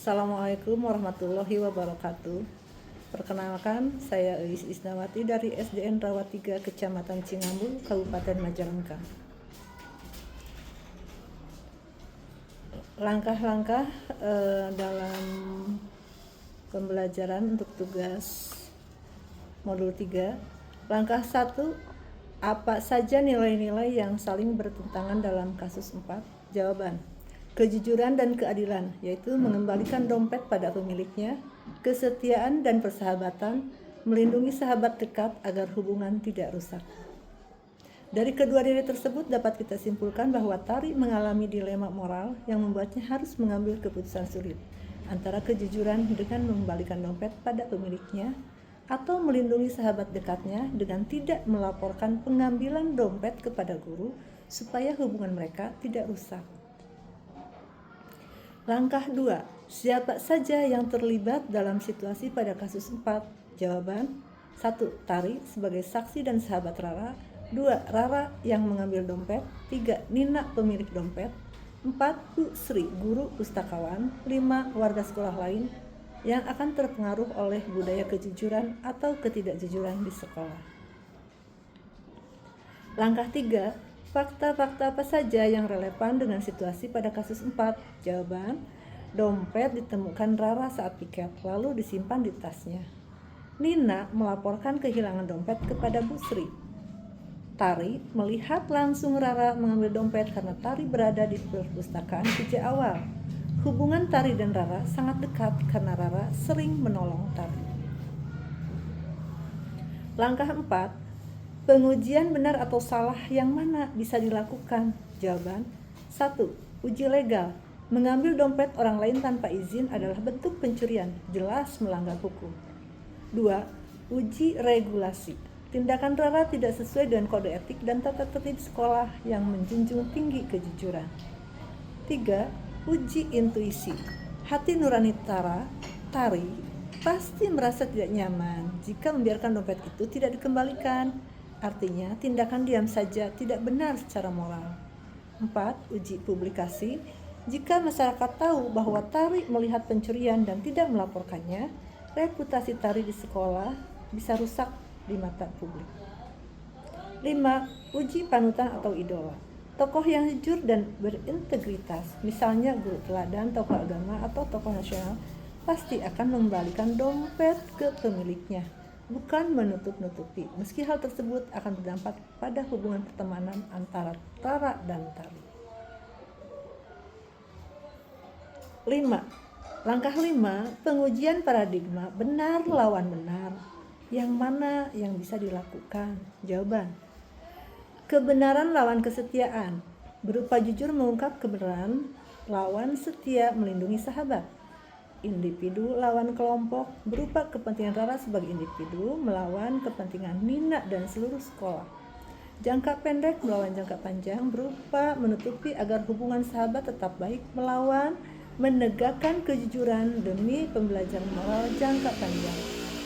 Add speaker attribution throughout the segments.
Speaker 1: Assalamualaikum warahmatullahi wabarakatuh. Perkenalkan, saya Elis Isnawati dari SDN Rawat 3 Kecamatan Cingambul, Kabupaten Majalengka. Langkah-langkah dalam pembelajaran untuk tugas modul 3. Langkah 1, apa saja nilai-nilai yang saling bertentangan dalam kasus 4? Jawaban: kejujuran dan keadilan, yaitu mengembalikan dompet pada pemiliknya, kesetiaan dan persahabatan, melindungi sahabat dekat agar hubungan tidak rusak. Dari kedua nilai tersebut dapat kita simpulkan bahwa Tari mengalami dilema moral yang membuatnya harus mengambil keputusan sulit antara kejujuran dengan mengembalikan dompet pada pemiliknya atau melindungi sahabat dekatnya dengan tidak melaporkan pengambilan dompet kepada guru supaya hubungan mereka tidak rusak. Langkah 2, siapa saja yang terlibat dalam situasi pada kasus 4? Jawaban: 1. Tari sebagai saksi dan sahabat Rara. 2. Rara yang mengambil dompet. 3. Nina pemilik dompet. 4. Bu Sri, guru pustakawan. 5. Warga sekolah lain yang akan terpengaruh oleh budaya kejujuran atau ketidakjujuran di sekolah. Langkah 3, fakta-fakta apa saja yang relevan dengan situasi pada kasus 4? Jawaban: dompet ditemukan Rara saat piket, lalu disimpan di tasnya. Nina melaporkan kehilangan dompet kepada Bu Sri. Tari melihat langsung Rara mengambil dompet karena Tari berada di perpustakaan sejak awal. Hubungan Tari dan Rara sangat dekat karena Rara sering menolong Tari. Langkah 4, pengujian benar atau salah yang mana bisa dilakukan? Jawaban: 1. Uji legal. Mengambil dompet orang lain tanpa izin adalah bentuk pencurian, jelas melanggar hukum. 2. Uji regulasi. Tindakan Rara tidak sesuai dengan kode etik dan tata tertib sekolah yang menjunjung tinggi kejujuran. 3. Uji intuisi. Hati nurani Tari pasti merasa tidak nyaman jika membiarkan dompet itu tidak dikembalikan. Artinya, tindakan diam saja tidak benar secara moral. 4. Uji publikasi. Jika masyarakat tahu bahwa Tari melihat pencurian dan tidak melaporkannya, reputasi Tari di sekolah bisa rusak di mata publik. 5. Uji panutan atau idola. Tokoh yang jujur dan berintegritas, misalnya guru teladan, tokoh agama, atau tokoh nasional, pasti akan mengembalikan dompet ke pemiliknya, bukan menutup-nutupi, meski hal tersebut akan berdampak pada hubungan pertemanan antara Rara dan Tari. 5. Langkah 5, pengujian paradigma benar lawan benar. Yang mana yang bisa dilakukan? Jawaban: kebenaran lawan kesetiaan, berupa jujur mengungkap kebenaran lawan setia melindungi sahabat. Individu lawan kelompok, berupa kepentingan Rara sebagai individu melawan kepentingan Nina dan seluruh sekolah. Jangka pendek melawan jangka panjang, berupa menutupi agar hubungan sahabat tetap baik melawan menegakkan kejujuran demi pembelajaran moral jangka panjang.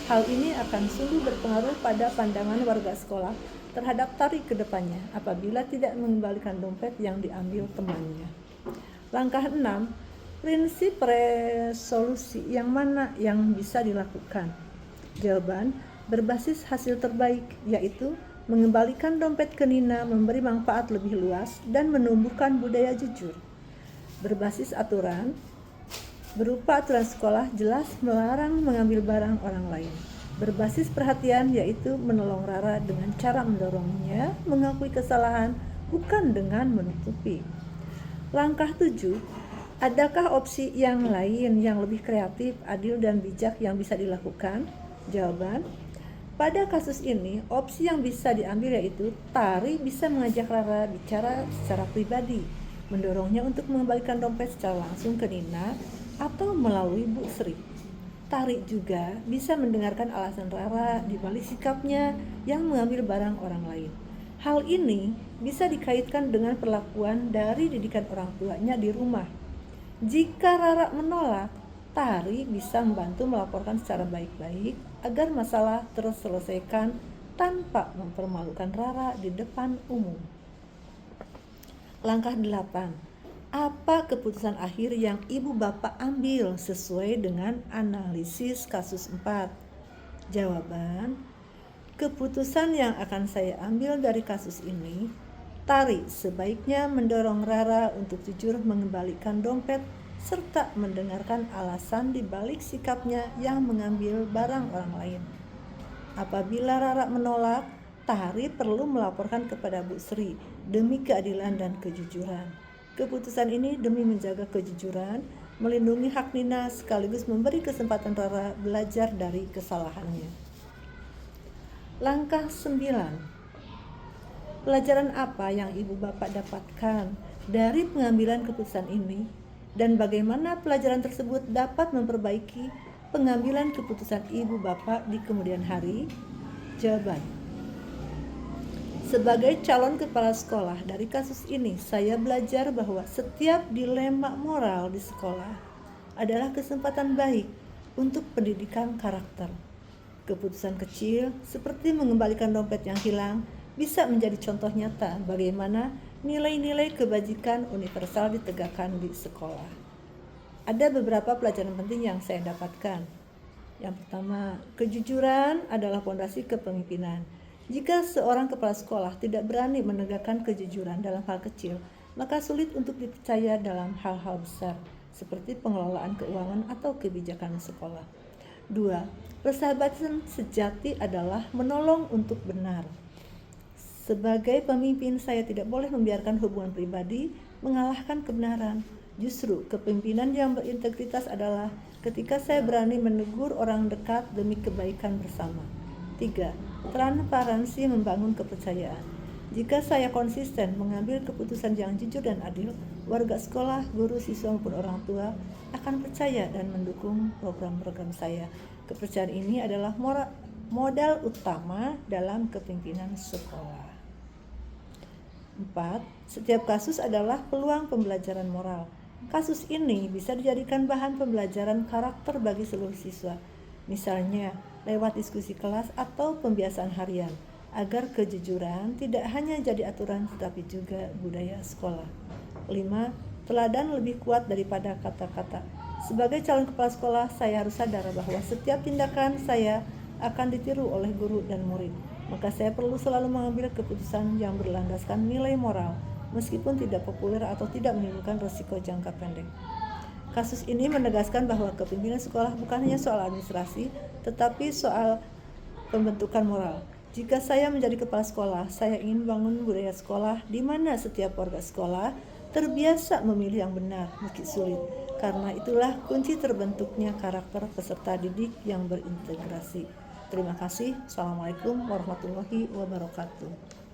Speaker 1: Hal ini akan sungguh berpengaruh pada pandangan warga sekolah terhadap Tari ke depannya apabila tidak mengembalikan dompet yang diambil temannya. Langkah 6, prinsip resolusi yang mana yang bisa dilakukan? Jawaban: berbasis hasil terbaik, yaitu mengembalikan dompet ke Nina memberi manfaat lebih luas dan menumbuhkan budaya jujur. Berbasis aturan, berupa aturan sekolah jelas melarang mengambil barang orang lain. Berbasis perhatian, yaitu menolong Rara dengan cara mendorongnya mengakui kesalahan, bukan dengan menutupi. Langkah 7, adakah opsi yang lain yang lebih kreatif, adil, dan bijak yang bisa dilakukan? Jawaban: pada kasus ini, opsi yang bisa diambil yaitu Tari bisa mengajak Rara bicara secara pribadi, mendorongnya untuk mengembalikan dompet secara langsung ke Nina atau melalui Bu Sri. Tari juga bisa mendengarkan alasan Rara di balik sikapnya yang mengambil barang orang lain. Hal ini bisa dikaitkan dengan perlakuan dari didikan orang tuanya di rumah. Jika Rara menolak, Tari bisa membantu melaporkan secara baik-baik agar masalah terselesaikan tanpa mempermalukan Rara di depan umum. Langkah 8, Apa keputusan akhir yang ibu bapak ambil sesuai dengan analisis kasus 4? Jawaban, keputusan yang akan saya ambil dari kasus ini, Tari sebaiknya mendorong Rara untuk jujur mengembalikan dompet serta mendengarkan alasan di balik sikapnya yang mengambil barang orang lain. Apabila Rara menolak, Tari perlu melaporkan kepada Bu Sri demi keadilan dan kejujuran. Keputusan ini demi menjaga kejujuran, melindungi hak Nina sekaligus memberi kesempatan Rara belajar dari kesalahannya. Langkah 9. Pelajaran apa yang ibu bapak dapatkan dari pengambilan keputusan ini dan bagaimana pelajaran tersebut dapat memperbaiki pengambilan keputusan ibu bapak di kemudian hari? Jawaban, sebagai calon kepala sekolah dari kasus ini, saya belajar bahwa setiap dilema moral di sekolah adalah kesempatan baik untuk pendidikan karakter. Keputusan kecil seperti mengembalikan dompet yang hilang bisa menjadi contoh nyata bagaimana nilai-nilai kebajikan universal ditegakkan di sekolah. Ada beberapa pelajaran penting yang saya dapatkan. Yang pertama, kejujuran adalah fondasi kepemimpinan. Jika seorang kepala sekolah tidak berani menegakkan kejujuran dalam hal kecil, maka sulit untuk dipercaya dalam hal-hal besar, seperti pengelolaan keuangan atau kebijakan sekolah. 2. Persahabatan sejati adalah menolong untuk benar. Sebagai pemimpin, saya tidak boleh membiarkan hubungan pribadi mengalahkan kebenaran. Justru kepemimpinan yang berintegritas adalah ketika saya berani menegur orang dekat demi kebaikan bersama. 3. Transparansi membangun kepercayaan. Jika saya konsisten mengambil keputusan yang jujur dan adil, warga sekolah, guru, siswa maupun orang tua akan percaya dan mendukung program-program saya. Kepercayaan ini adalah modal utama dalam kepemimpinan sekolah. 4. Setiap kasus adalah peluang pembelajaran moral. Kasus ini bisa dijadikan bahan pembelajaran karakter bagi seluruh siswa, misalnya lewat diskusi kelas atau pembiasaan harian, agar kejujuran tidak hanya jadi aturan tetapi juga budaya sekolah. 5. Teladan lebih kuat daripada kata-kata. Sebagai calon kepala sekolah, saya harus sadar bahwa setiap tindakan saya akan ditiru oleh guru dan murid. Maka saya perlu selalu mengambil keputusan yang berlandaskan nilai moral, meskipun tidak populer atau tidak menimbulkan risiko jangka pendek. Kasus ini menegaskan bahwa kepemimpinan sekolah bukan hanya soal administrasi, tetapi soal pembentukan moral. Jika saya menjadi kepala sekolah, saya ingin bangun budaya sekolah di mana setiap warga sekolah terbiasa memilih yang benar meski sulit. Karena itulah kunci terbentuknya karakter peserta didik yang berintegrasi. Terima kasih. Assalamualaikum warahmatullahi wabarakatuh.